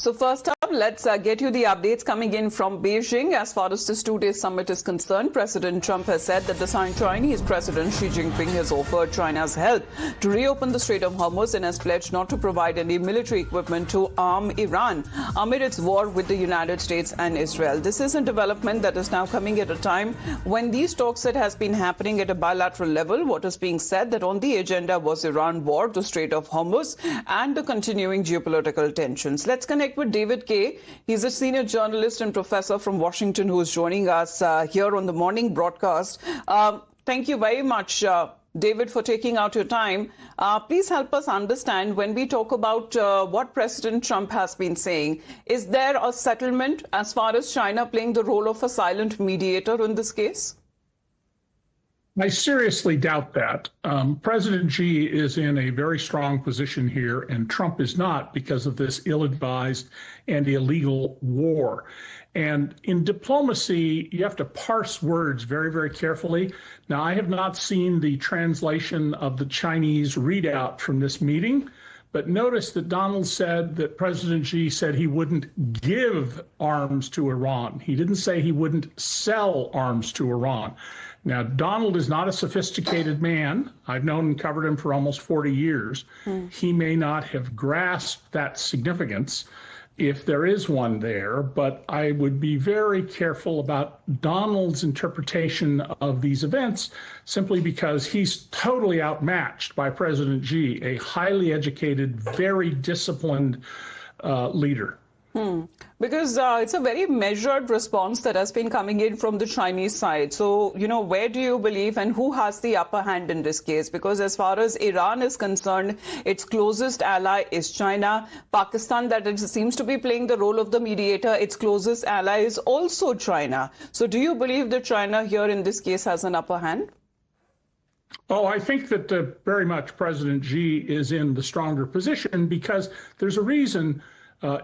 So first up, let's get you the updates coming in from Beijing. As far as this two-day summit is concerned, President Trump has said that the Chinese President Xi Jinping has offered China's help to reopen the Strait of Hormuz and has pledged not to provide any military equipment to arm Iran amid its war with the United States and Israel. This is a development that is now coming at a time when these talks that has been happening at a bilateral level. What is being said that on the agenda was Iran war, the Strait of Hormuz, and the continuing geopolitical tensions. Let's connect with David Kaye. He's a senior journalist and professor from Washington who is joining us here on the morning broadcast. Thank you very much, David, for taking out your time. Please help us understand when we talk about what President Trump has been saying. Is there a settlement as far as China playing the role of a silent mediator in this case? I seriously doubt that. President Xi is in a very strong position here, and Trump is not because of this ill-advised and illegal war. And in diplomacy, you have to parse words very, very carefully. Now, I have not seen the translation of the Chinese readout from this meeting, but notice that Donald said that President Xi said he wouldn't give arms to Iran. He didn't say he wouldn't sell arms to Iran. Now, Donald is not a sophisticated man. I've known and covered him for almost 40 years. He may not have grasped that significance, if there is one there, but I would be very careful about Donald's interpretation of these events simply because he's totally outmatched by President Xi, a highly educated, very disciplined leader. Because it's a very measured response that has been coming in from the Chinese side. So, where do you believe and who has the upper hand in this case? Because as far as Iran is concerned, its closest ally is China. Pakistan, that it seems to be playing the role of the mediator, its closest ally is also China. So do you believe that China here in this case has an upper hand? Oh, I think that very much President Xi is in the stronger position because there's a reason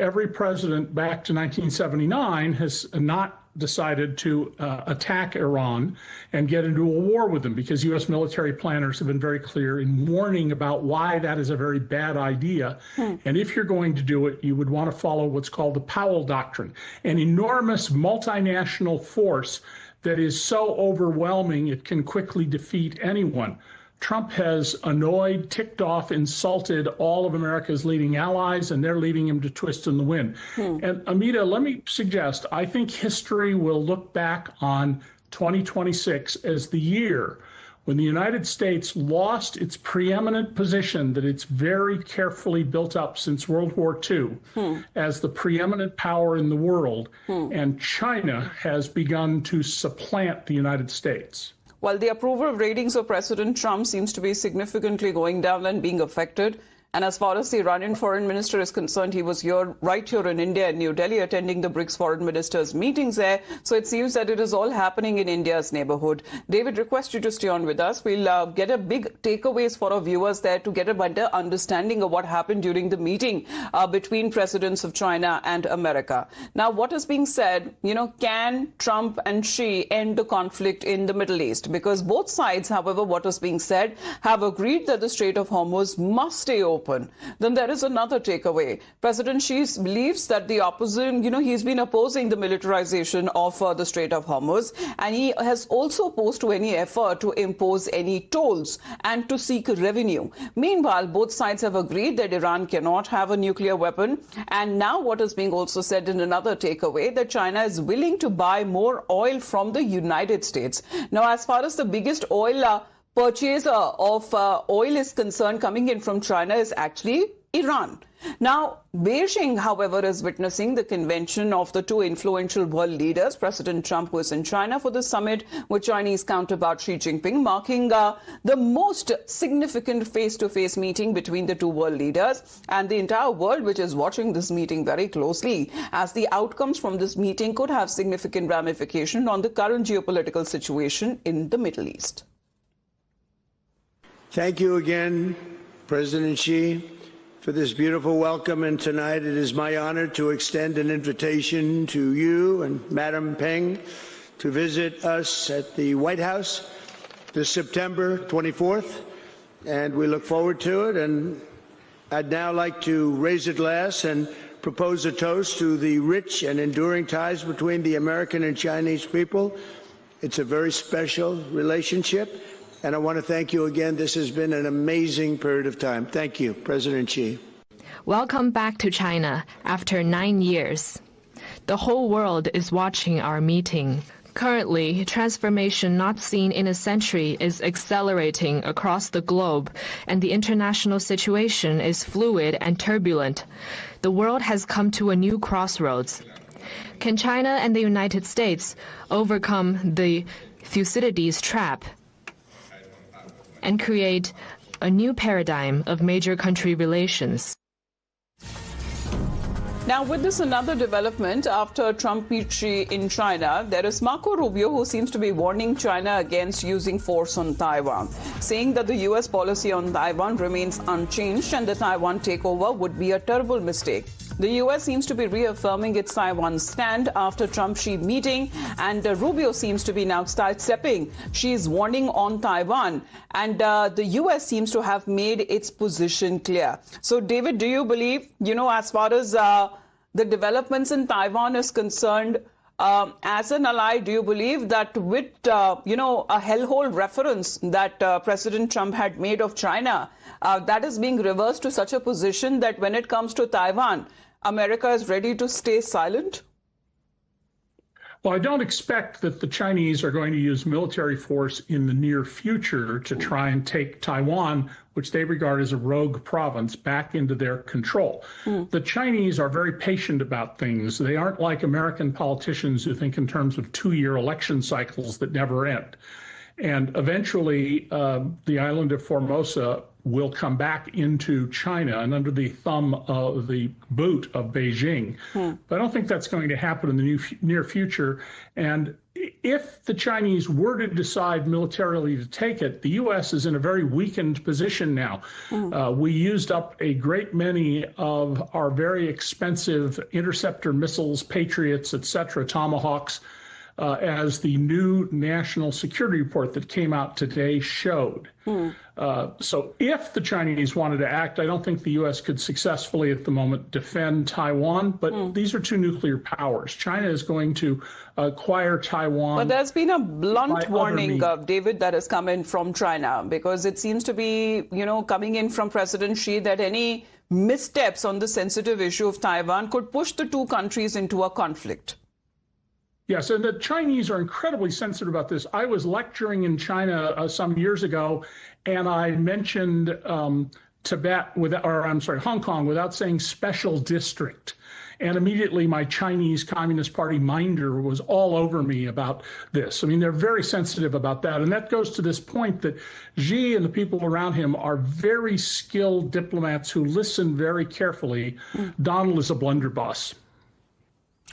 every president back to 1979 has not decided to attack Iran and get into a war with them because U.S. military planners have been very clear in warning about why that is a very bad idea. And if you're going to do it, you would want to follow what's called the Powell Doctrine, an enormous multinational force that is so overwhelming it can quickly defeat anyone. Trump has annoyed, ticked off, insulted all of America's leading allies, and they're leaving him to twist in the wind. And Amita, let me suggest, I think history will look back on 2026 as the year when the United States lost its preeminent position that it's very carefully built up since World War II as the preeminent power in the world, and China has begun to supplant the United States. Well, the approval ratings of President Trump seems to be significantly going down and being affected. And as far as the Iranian foreign minister is concerned, he was right here in India and New Delhi attending the BRICS foreign ministers meetings there. So it seems that it is all happening in India's neighborhood. David, request you to stay on with us. We'll get a big takeaways for our viewers there to get a better understanding of what happened during the meeting between presidents of China and America. Now, what is being said, can Trump and Xi end the conflict in the Middle East? Because both sides, however, what is being said, have agreed that the Strait of Hormuz must stay open. Then there is another takeaway. President Xi believes that the opposition, he's been opposing the militarization of the Strait of Hormuz, and he has also opposed to any effort to impose any tolls and to seek revenue. Meanwhile, both sides have agreed that Iran cannot have a nuclear weapon. And now what is being also said in another takeaway, that China is willing to buy more oil from the United States. Now, as far as the biggest oil purchaser of oil is concerned coming in from China is actually Iran. Now, Beijing, however, is witnessing the convention of the two influential world leaders, President Trump, who is in China for the summit with Chinese counterpart Xi Jinping, marking the most significant face-to-face meeting between the two world leaders, and the entire world, which is watching this meeting very closely, as the outcomes from this meeting could have significant ramification on the current geopolitical situation in the Middle East. Thank you again, President Xi, for this beautiful welcome. And tonight it is my honor to extend an invitation to you and Madam Peng to visit us at the White House this September 24th. And we look forward to it. And I'd now like to raise a glass and propose a toast to the rich and enduring ties between the American and Chinese people. It's a very special relationship, and I want to thank you again. This has been an amazing period of time. Thank you, President Xi. Welcome back to China after 9 years. The whole world is watching our meeting. Currently, transformation not seen in a century is accelerating across the globe, and the international situation is fluid and turbulent. The world has come to a new crossroads. Can China and the United States overcome the Thucydides trap and create a new paradigm of major country relations? Now, with this another development after Trump meets Xi in China, there is Marco Rubio, who seems to be warning China against using force on Taiwan, saying that the U.S. policy on Taiwan remains unchanged and the Taiwan takeover would be a terrible mistake. The U.S. seems to be reaffirming its Taiwan stand after Trump-Xi meeting, and Rubio seems to be now sidestepping Xi's warning on Taiwan, and the U.S. seems to have made its position clear. So, David, do you believe, as far as the developments in Taiwan is concerned, as an ally, do you believe that with, a hellhole reference that President Trump had made of China, that is being reversed to such a position that when it comes to Taiwan, America is ready to stay silent? Well, I don't expect that the Chinese are going to use military force in the near future to try and take Taiwan, which they regard as a rogue province, back into their control. The Chinese are very patient about things. They aren't like American politicians who think in terms of 2-year election cycles that never end. And eventually, the island of Formosa will come back into China and under the thumb of the boot of Beijing. But I don't think that's going to happen in the near future. And if the Chinese were to decide militarily to take it, the U.S. is in a very weakened position now. We used up a great many of our very expensive interceptor missiles, Patriots, et cetera, Tomahawks, as the new national security report that came out today showed. So if the Chinese wanted to act, I don't think the U.S. could successfully at the moment defend Taiwan, but these are two nuclear powers. China is going to acquire Taiwan. But there's been a blunt warning, David, that has come in from China, because it seems to be, coming in from President Xi that any missteps on the sensitive issue of Taiwan could push the two countries into a conflict. Yes, and the Chinese are incredibly sensitive about this. I was lecturing in China some years ago, and I mentioned Hong Kong without saying special district. And immediately my Chinese Communist Party minder was all over me about this. I mean, they're very sensitive about that. And that goes to this point that Xi and the people around him are very skilled diplomats who listen very carefully. Donald is a blunderbuss.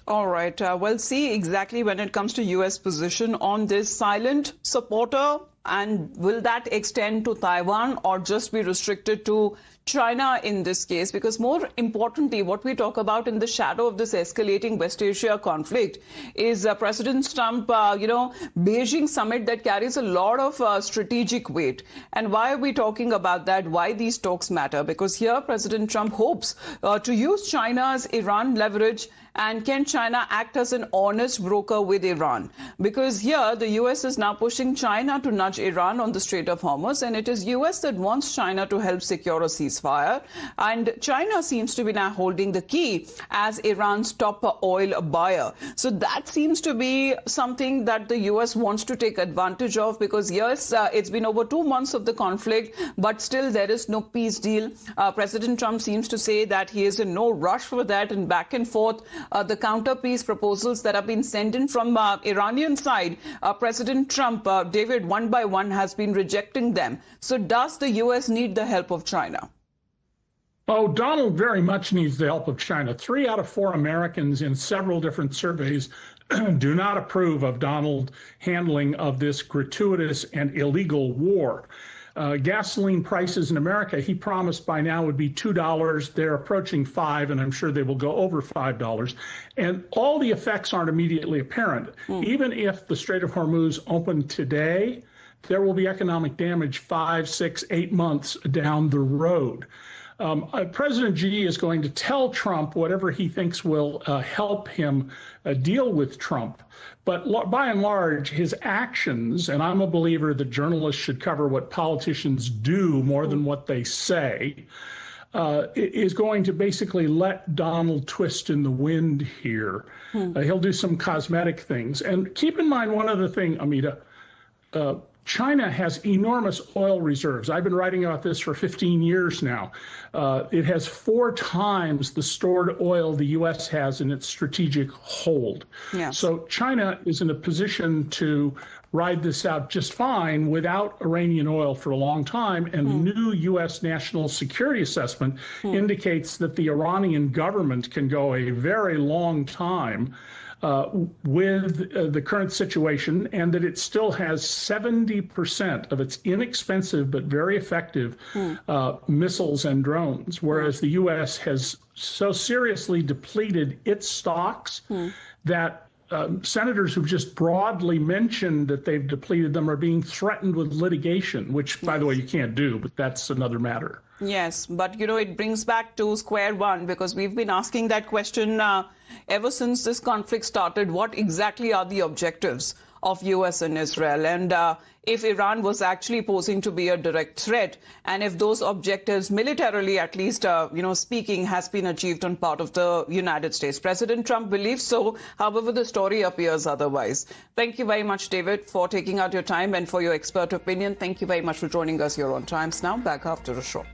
All right. We'll see exactly when it comes to U.S. position on this silent supporter. And will that extend to Taiwan or just be restricted to China in this case? Because more importantly, what we talk about in the shadow of this escalating West Asia conflict is President Trump, Beijing summit that carries a lot of strategic weight. And why are we talking about that? Why these talks matter? Because here President Trump hopes to use China's Iran leverage. And can China act as an honest broker with Iran? Because here the U.S. is now pushing China to nudge Iran on the Strait of Hormuz, and it is U.S. that wants China to help secure a ceasefire. And China seems to be now holding the key as Iran's top oil buyer. So that seems to be something that the U.S. wants to take advantage of, because yes, it's been over 2 months of the conflict, but still there is no peace deal. President Trump seems to say that he is in no rush for that, and back and forth. The counter-peace proposals that have been sent in from Iranian side, President Trump, David, one by one has been rejecting them. So does the U.S. need the help of China? Oh, Donald very much needs the help of China. 3 out of 4 Americans in several different surveys do not approve of Donald's handling of this gratuitous and illegal war. Gasoline prices in America, he promised by now would be $2. They're approaching $5, and I'm sure they will go over $5. And all the effects aren't immediately apparent. Even if the Strait of Hormuz opened today, there will be economic damage 5, 6, 8 months down the road. President Xi is going to tell Trump whatever he thinks will help him deal with Trump. But by and large, his actions, and I'm a believer that journalists should cover what politicians do more than what they say, is going to basically let Donald twist in the wind here. He'll do some cosmetic things. And keep in mind one other thing, Amita. China has enormous oil reserves. I've been writing about this for 15 years now. It has 4 times the stored oil the U.S. has in its strategic hold. Yes. So China is in a position to ride this out just fine without Iranian oil for a long time. And the new U.S. national security assessment indicates that the Iranian government can go a very long time with the current situation, and that it still has 70% of its inexpensive but very effective missiles and drones, whereas the U.S. has so seriously depleted its stocks that senators who've just broadly mentioned that they've depleted them are being threatened with litigation, which, by the way, you can't do, but that's another matter. Yes, but, you know, it brings back to square one, because we've been asking that question ever since this conflict started. What exactly are the objectives of U.S. and Israel? And if Iran was actually posing to be a direct threat, and if those objectives militarily, at least, speaking, has been achieved on part of the United States. President Trump believes so. However, the story appears otherwise. Thank you very much, David, for taking out your time and for your expert opinion. Thank you very much for joining us here on Times Now. Back after a short.